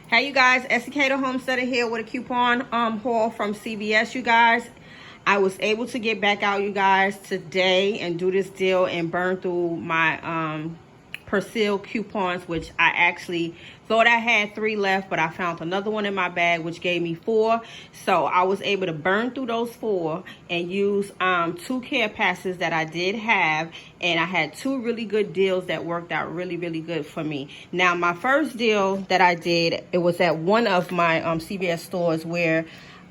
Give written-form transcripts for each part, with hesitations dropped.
Hey you guys, SK the Homesteader here with a coupon haul from CVS, you guys. I was able to get back out, you guys, today and do this deal and burn through my Presto coupons, which I actually thought I had 3 left, but I found another one in my bag which gave me 4. So I was able to burn through those 4 and use 2 care passes that I did have, and I had 2 really good deals that worked out really good for me. Now my first deal that I did, it was at one of my CVS stores where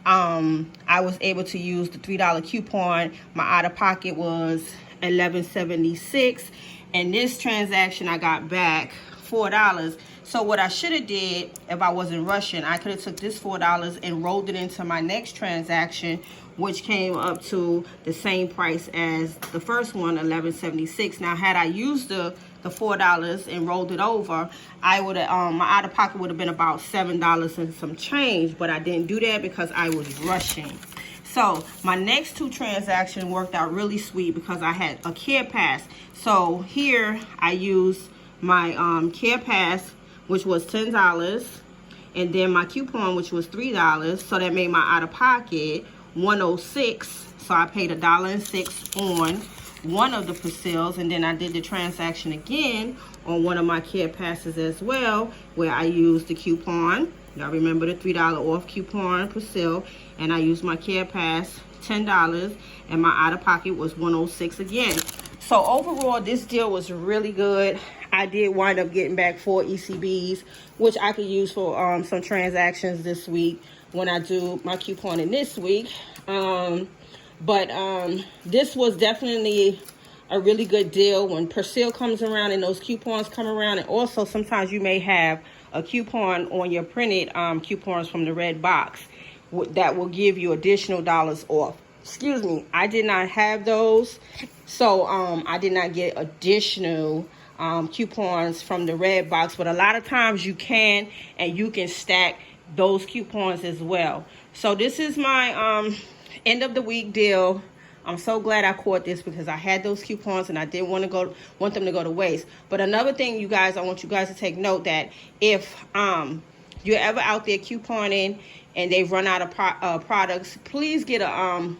I was able to use the $3 coupon. My out of pocket was $11.76, and this transaction I got back $4. So what I should have did, if I wasn't rushing, I could have took this $4 and rolled it into my next transaction, which came up to the same price as the first one, $11.76. Now had I used the $4 and rolled it over, I would have my out of pocket would have been about $7 and some change, but I didn't do that because I was rushing. So my next 2 transactions worked out really sweet because I had a care pass. So here I used my care pass, which was $10, and then my coupon, which was $3. So that made my out of pocket $106. So I paid $1.06 on one of the Prestos, and then I did the transaction again on one of my care passes as well, where I used the coupon. Y'all remember the $3 off coupon Presto, and I used my care pass, $10, and my out of pocket was $106 again. So overall, this deal was really good. I did wind up getting back 4 ECBs, which I could use for some transactions this week when I do my couponing this week. This was definitely a really good deal when Presto comes around and those coupons come around. And also sometimes you may have a coupon on your printed coupons from the red box that will give you additional dollars off. Excuse me, I did not have those, so I did not get additional coupons from the red box, but a lot of times you can, and you can stack those coupons as well. So this is my end of the week deal. I'm so glad I caught this because I had those coupons and I didn't want them to go to waste. But another thing, you guys, I want you guys to take note that if you're ever out there couponing and they've run out of products, please get a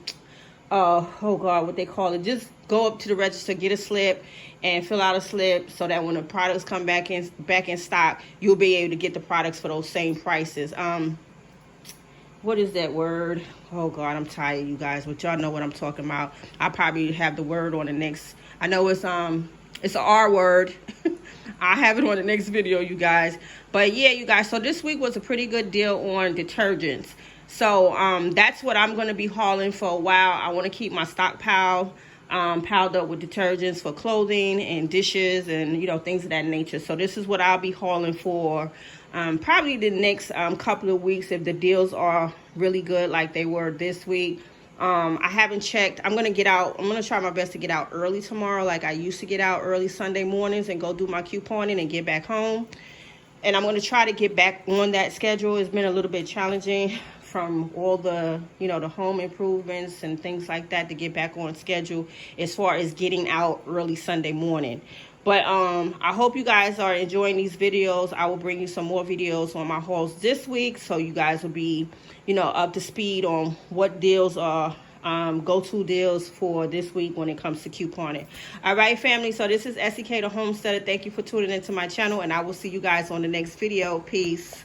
oh god, what they call it, just go up to the register, get a slip and fill out a slip so that when the products come back in stock, you'll be able to get the products for those same prices. What is that word? Oh god, I'm tired, you guys, but y'all know what I'm talking about. I'll probably have the word on the next, I know it's an R word. I'll have it on the next video, you guys. But yeah, you guys, so this week was a pretty good deal on detergents. So that's what I'm going to be hauling for a while. I want to keep my stockpile piled up with detergents for clothing and dishes and, you know, things of that nature. So this is what I'll be hauling for probably the next couple of weeks if the deals are really good like they were this week. I haven't checked. I'm going to try my best to get out early tomorrow, like I used to get out early Sunday mornings and go do my couponing and get back home. And I'm going to try to get back on that schedule. It's been a little bit challenging from all the, you know, the home improvements and things like that to get back on schedule as far as getting out early Sunday morning. But I hope you guys are enjoying these videos. I will bring you some more videos on my hauls this week, so you guys will be, you know, up to speed on what deals are go-to deals for this week when it comes to couponing. All right, family, so this is SK the Homesteader. Thank you for tuning into my channel, and I will see you guys on the next video. Peace.